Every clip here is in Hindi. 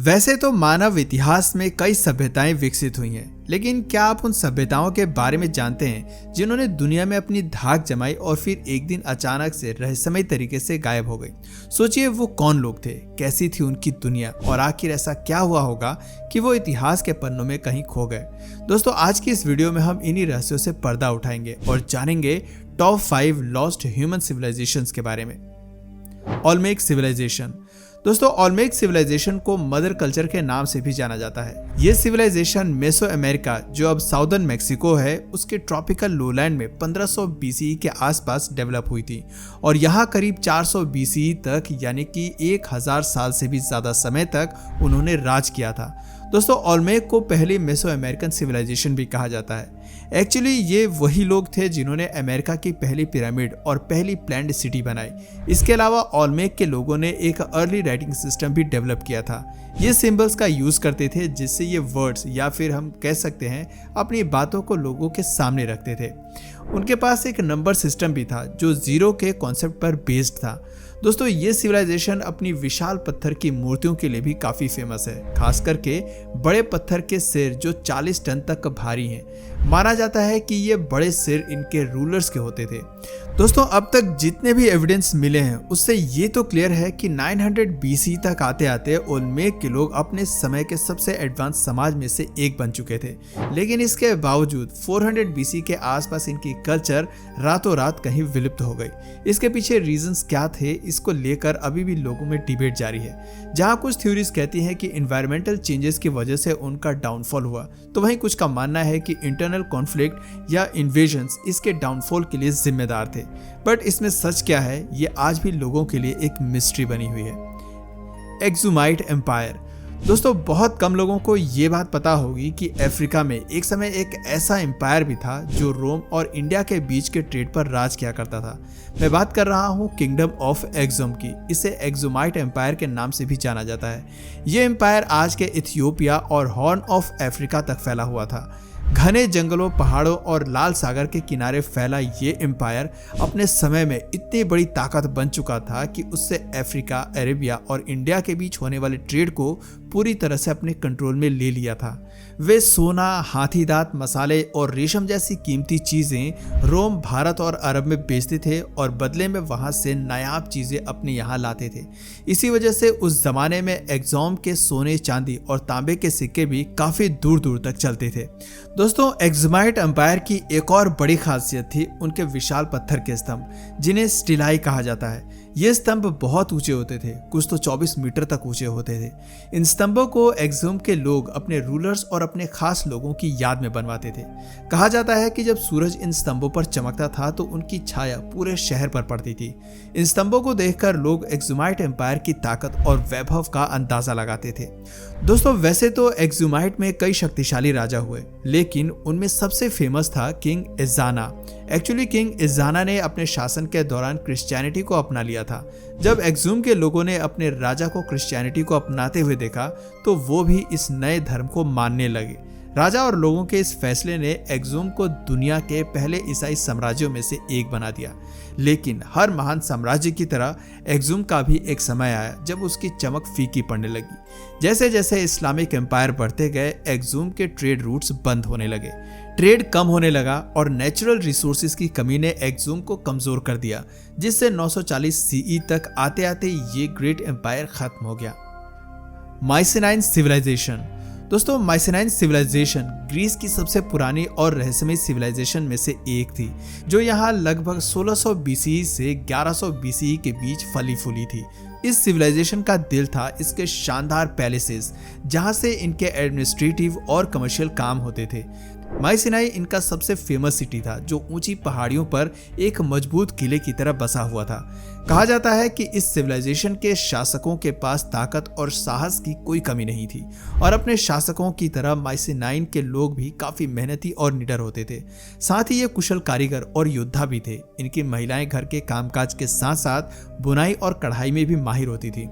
वैसे तो मानव इतिहास में कई सभ्यताएं विकसित हुई हैं, लेकिन क्या आप उन सभ्यताओं के बारे में जानते हैं जिन्होंने दुनिया में अपनी धाक जमाई और फिर एक दिन अचानक से रहस्यमय तरीके से गायब हो गई। सोचिए वो कौन लोग थे, कैसी थी उनकी दुनिया और आखिर ऐसा क्या हुआ होगा कि वो इतिहास के पन्नों में कहीं खो गए। दोस्तों, आज की इस वीडियो में हम इन्हीं रहस्यों से पर्दा उठाएंगे और जानेंगे टॉप 5 लॉस्ट ह्यूमन सिविलाइजेशंस के बारे में। Olmec civilisation. दोस्तों, ओल्मेक सिविलाइजेशन को मदर कल्चर के नाम से भी जाना जाता है। ये सिविलाइजेशन मेसो अमेरिका, जो अब साउदर्न मेक्सिको है, उसके ट्रॉपिकल लोलैंड में 1500 BCE के आसपास डेवलप हुई थी और यहाँ करीब 400 BCE तक, यानी कि 1000 साल से भी ज्यादा समय तक उन्होंने राज किया था। दोस्तों, ओल्मेक को पहली मेसो अमेरिकन सिविलाइजेशन भी कहा जाता है। एक्चुअली ये वही लोग थे जिन्होंने अमेरिका की पहली पिरामिड और पहली प्लैन्ड सिटी बनाई। इसके अलावा ओल्मेक के लोगों ने एक अर्ली राइटिंग सिस्टम भी डेवलप किया था। ये सिंबल्स का यूज करते थे जिससे ये वर्ड्स, या फिर हम कह सकते हैं अपनी बातों को लोगों के सामने रखते थे। उनके पास एक नंबर सिस्टम भी था जो 0 के कॉन्सेप्ट पर बेस्ड था। दोस्तों, ये सिविलाइजेशन अपनी विशाल पत्थर की मूर्तियों के लिए भी काफी फेमस है, खास करके बड़े पत्थर के सिर जो 40 टन तक भारी हैं। माना जाता है कि ये बड़े सिर इनके रूलर्स के होते थे। दोस्तों, अब तक जितने भी एविडेंस मिले हैं उससे ये तो क्लियर है कि 900 BC तक आते आते ओल्मेक के लोग अपने समय के सबसे एडवांस समाज में से एक बन चुके थे। लेकिन इसके बावजूद 400 BC के आसपास इनकी कल्चर रातों रात कहीं विलुप्त हो गई। इसके पीछे रीजंस क्या थे, इसको लेकर अभी भी लोगों में डिबेट जारी है। जहां कुछ थ्योरीज कहती हैं कि एनवायरमेंटल चेंजेस की वजह से उनका डाउनफॉल हुआ, तो वहीं कुछ का मानना है कि इंटरनल कॉन्फ्लिक्ट या इन्वेजन्स इसके डाउनफॉल के लिए जिम्मेदार थे। बट इसमें सच क्या है, ये आज भी लोगों के लिए एक मिस्ट्री बनी हुई है। एक्जुमाइट एम्पायर। दोस्तों, बहुत कम लोगों को ये बात पता होगी कि अफ्रीका में एक समय एक ऐसा एम्पायर भी था जो रोम और इंडिया के बीच के ट्रेड पर राज किया करता था। मैं बात कर रहा हूँ किंगडम ऑफ एक्जुम की। इसे एक्जुमाइट एम्पायर के नाम से भी जाना जाता है। ये एम्पायर आज के इथियोपिया और हॉर्न ऑफ अफ्रीका तक फैला हुआ था। घने जंगलों, पहाड़ों और लाल सागर के किनारे फैला ये एम्पायर अपने समय में इतनी बड़ी ताकत बन चुका था कि उससे अफ्रीका, अरेबिया और इंडिया के बीच होने वाले ट्रेड को पूरी तरह से अपने कंट्रोल में ले लिया था। वे सोना, हाथी दांत, मसाले और रेशम जैसी कीमती चीजें रोम, भारत और अरब में बेचते थे और बदले में वहां से नायाब चीजें अपने यहाँ लाते थे। इसी वजह से उस जमाने में एक्जोम के सोने, चांदी और तांबे के सिक्के भी काफी दूर दूर तक चलते थे। दोस्तों, एक्जुमाइट एम्पायर की एक और बड़ी खासियत थी उनके विशाल पत्थर के स्तंभ, जिन्हें स्टिलाई कहा जाता है। ये स्तंभ बहुत ऊंचे होते थे, कुछ तो 24 मीटर तक ऊंचे होते थे। इन स्तंभों को एक्जुम के लोग अपने रूलर्स और अपने खास लोगों की याद में बनवाते थे। कहा जाता है कि जब सूरज इन स्तंभों पर चमकता था तो उनकी छाया पूरे शहर पर पड़ती थी। इन स्तंभों को देखकर लोग एक्जुमाइट एम्पायर की ताकत और वैभव का अंदाजा लगाते थे। दोस्तों, वैसे तो एक्जुमाइट में कई शक्तिशाली राजा हुए, लेकिन उनमें सबसे फेमस था किंग इज़ाना। एक्चुअली किंग इज़ाना ने अपने शासन के दौरान क्रिश्चियनिटी को अपना लिया था। जब एक्जुम के लोगों ने अपने राजा को क्रिश्चियनिटी को अपनाते हुए देखा तो वो भी इस नए धर्म को मानने लगे। राजा और लोगों के इस फैसले ने एक्जुम को दुनिया के पहले ईसाई साम्राज्यों में से एक बना दिया। लेकिन हर महान साम्राज्य की तरह एक्जुम का भी एक समय आया जब उसकी चमक फीकी पड़ने लगी। जैसे जैसे इस्लामिक एम्पायर बढ़ते गए, एक्जुम के ट्रेड रूट्स बंद होने लगे, ट्रेड कम होने लगा और नेचुरल रिसोर्सेज की कमी ने एक्जुम को कमजोर कर दिया, जिससे 940 CE तक आते आते ये ग्रेट एम्पायर खत्म हो गया। माइसेनाइन सिविलाइजेशन। दोस्तों, माइसेनाइन सिविलाइजेशन ग्रीस की सबसे पुरानी और रहस्यमय सिविलाइजेशन में से एक थी, जो यहाँ लगभग 1600 BCE से 1100 BCE के बीच फली फूली थी। इस सिविलाइजेशन का दिल था इसके शानदार पैलेसेस, जहाँ से इनके एडमिनिस्ट्रेटिव और कमर्शियल काम होते थे। माइसिनाई इनका सबसे फेमस सिटी था, जो ऊंची पहाड़ियों पर एक मजबूत किले की तरह बसा हुआ था। कहा जाता है कि इस सिविलाइजेशन के शासकों के पास ताकत और साहस की कोई कमी नहीं थी और अपने शासकों की तरह माइसिनाइन के लोग भी काफी मेहनती और निडर होते थे। साथ ही ये कुशल कारीगर और योद्धा भी थे। इनकी महिलाएं घर के कामकाज के साथ साथ बुनाई और कढ़ाई में भी माहिर होती थी।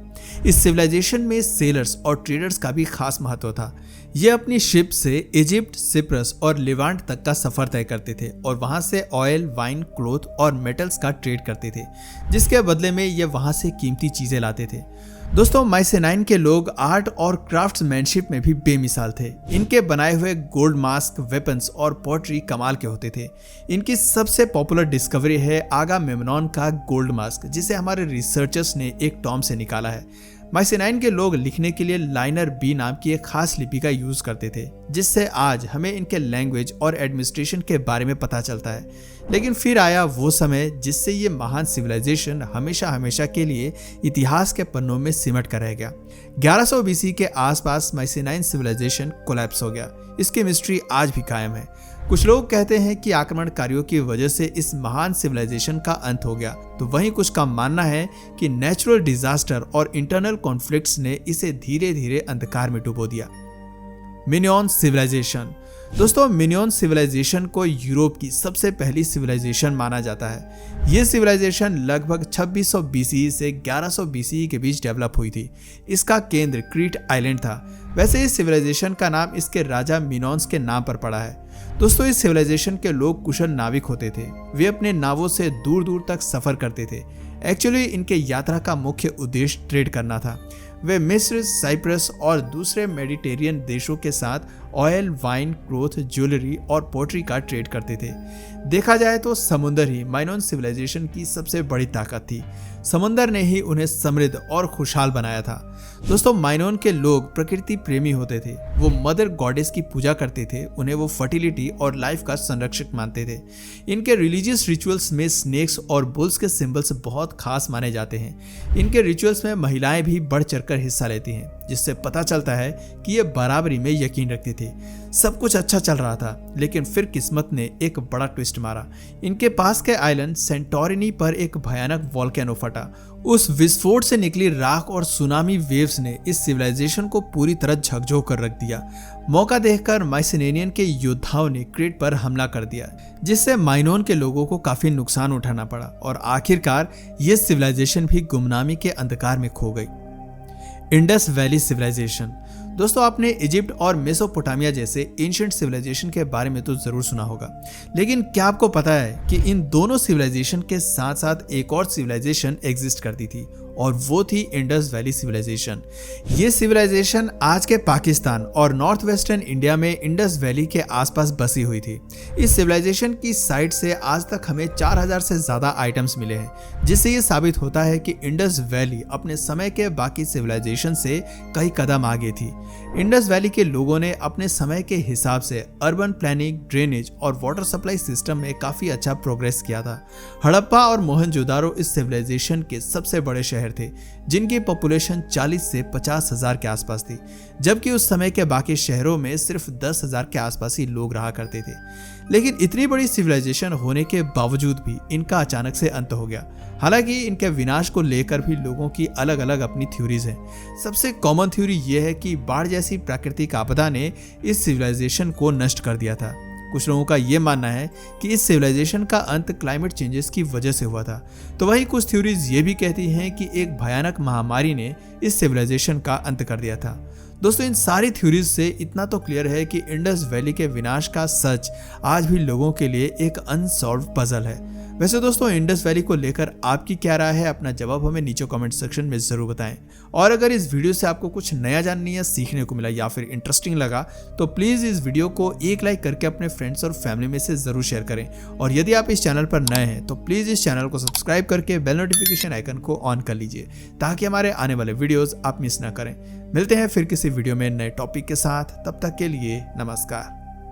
इस सिविलाइजेशन में सेलर्स और ट्रेडर्स का भी खास महत्व था। ये अपनी शिप से इजिप्ट, सिप्रस और लिवांट तक का सफर तय करते थे और वहां से ऑयल, वाइन, क्लोथ और मेटल्स का ट्रेड करते थे, जिसके बदले में ये वहां से कीमती चीजें लाते थे। दोस्तों माइसेनाइन के लोग आर्ट और क्राफ्ट्समैनशिप में भी बेमिसाल थे। इनके बनाए हुए गोल्ड मास्क, वेपन्स और पोट्री कमाल के होते थे। इनकी सबसे पॉपुलर डिस्कवरी है आगामेम्नॉन का गोल्ड मास्क, जिसे हमारे रिसर्चर्स ने एक टॉम से निकाला है। माइसेनाइन के लोग लिखने के लिए लाइनर बी नाम की एक खास लिपि का यूज करते थे, जिससे आज हमें इनके लैंग्वेज और एडमिनिस्ट्रेशन के बारे में पता चलता है। लेकिन फिर आया वो समय जिससे ये महान सिविलाइजेशन हमेशा हमेशा के लिए इतिहास के पन्नों में सिमट कर रह गया। 1100 बीसी के आसपास माइसेनाइन सिविलाइजेशन कोलैप्स हो गया। इसकी मिस्ट्री आज भी कायम है। कुछ लोग कहते हैं कि आक्रमणकारियों की वजह से इस महान सिविलाइजेशन का अंत हो गया, तो वहीं कुछ का मानना है कि नेचुरल डिजास्टर और इंटरनल कॉन्फ्लिक्ट्स ने इसे धीरे धीरे अंधकार में डुबो दिया। Minoan civilisation. दोस्तों मिनोअन सिविलाइजेशन को यूरोप की सबसे पहली सिविलाइजेशन माना जाता है। यह सिविलाइजेशन लगभग 2600 बीसी से 1100 बीसी के बीच डेवलप हुई थी। इसका केंद्र क्रीट आइलैंड था। वैसे इस सिविलाइजेशन का नाम इसके राजा मिनोन्स के नाम पर पड़ा है। दोस्तों इस सिविलाइजेशन के लोग कुशल नाविक होते थे। वे अपने नावों से दूर दूर तक सफर करते थे। एक्चुअली इनके यात्रा का मुख्य उद्देश्य ट्रेड करना था। वे मिस्र, साइप्रस और दूसरे मेडिटेरियन देशों के साथ ऑयल, वाइन, क्लोथ, ज्वेलरी और पोट्री का ट्रेड करते थे। देखा जाए तो समुंदर ही माइनोन सिविलाइजेशन की सबसे बड़ी ताकत थी। समुंदर ने ही उन्हें समृद्ध और खुशहाल बनाया था। दोस्तों माइनोन के लोग प्रकृति प्रेमी होते थे। वो मदर गॉडेस की पूजा करते थे। उन्हें वो फर्टिलिटी और लाइफ का संरक्षक मानते थे। इनके रिलीजियस रिचुअल्स में स्नेक्स और बुल्स के सिंबल्स बहुत खास माने जाते हैं। इनके रिचुअल्स में महिलाएं भी बढ़ चढ़कर हिस्सा लेती हैं, जिससे पता चलता है कि ये बराबरी में यकीन रखती थी। सब कुछ अच्छा चल रहा था, लेकिन फिर किस्मत ने एक बड़ा ट्विस्ट मारा। इनके पास के आइलैंड सेंटोरिनी पर एक भयानक वोल्केनो फटा। उस विस्फोट से निकली राख और सुनामी वेव्स ने इस सिविलाइजेशन को पूरी तरह झकझोर कर रख दिया। मौका देखकर माइसेनेनियन के योद्धाओं ने क्रीट पर हमला कर दिया, जिससे माइनोन के लोगों को काफी नुकसान उठाना पड़ा और आखिरकार ये सिविलाइजेशन भी गुमनामी के अंधकार में खो गई। Indus valley civilisation. दोस्तों आपने इजिप्ट और मेसोपोटामिया जैसे एंशिएंट सिविलाइजेशन के बारे में तो जरूर सुना होगा, लेकिन क्या आपको पता है कि इन दोनों सिविलाइजेशन के साथ साथ एक और सिविलाइजेशन एग्जिस्ट करती थी, और वो थी इंडस वैली सिविलाइजेशन। ये सिविलाइजेशन आज के पाकिस्तान और नॉर्थ वेस्टर्न इंडिया में इंडस वैली के आसपास बसी हुई थी। इस सिविलाइजेशन की साइट से आज तक हमें 4000 से ज्यादा आइटम्स मिले हैं, जिससे ये साबित होता है कि इंडस वैली अपने समय के बाकी सिविलाइजेशन से कई कदम आगे थी। इंडस वैली के लोगों ने अपने समय के हिसाब से अर्बन प्लानिंग, ड्रेनेज और वाटर सप्लाई सिस्टम में काफी अच्छा प्रोग्रेस किया था। हड़प्पा और मोहनजोदारो इस सिविलाइजेशन के सबसे बड़े शहर थे, जिनकी पॉपुलेशन 40 से 50 हजार के आसपास थी, जबकि उस समय के बाकी शहरों में सिर्फ 10,000 के आसपास ही लोग रहा करते थे। लेकिन इतनी बड़ी सिविलाइजेशन होने के बावजूद भी इनका अचानक से अंत हो गया। हालांकि इनके विनाश को लेकर भी लोगों की अलग अलग अपनी थ्योरीज हैं। सबसे कॉमन थ्योरी यह है कि बाढ़ जैसी प्राकृतिक आपदा ने इस सिविलाइजेशन को नष्ट कर दिया था। कुछ लोगों का यह मानना है कि इस सिविलाइजेशन का अंत क्लाइमेट चेंजेस की वजह से हुआ था, तो वहीं कुछ थ्योरीज ये भी कहती हैं कि एक भयानक महामारी ने इस सिविलाइजेशन का अंत कर दिया था। दोस्तों इन सारी थ्योरीज से इतना तो क्लियर है कि इंडस वैली के विनाश का सच आज भी लोगों के लिए एक अनसॉल्व्ड पजल है। वैसे दोस्तों इंडस वैली को लेकर आपकी क्या राय है, अपना जवाब हमें नीचे कमेंट सेक्शन में जरूर बताएं। और अगर इस वीडियो से आपको कुछ नया जानने या सीखने को मिला या फिर इंटरेस्टिंग लगा, तो प्लीज इस वीडियो को एक लाइक करके अपने फ्रेंड्स और फैमिली में से जरूर शेयर करें। और यदि आप इस चैनल पर नए हैं तो प्लीज इस चैनल को सब्सक्राइब करके बेल नोटिफिकेशन आइकन को ऑन कर लीजिए, ताकि हमारे आने वाले वीडियोस आप मिस ना करें। मिलते हैं फिर किसी वीडियो में नए टॉपिक के साथ, तब तक के लिए नमस्कार।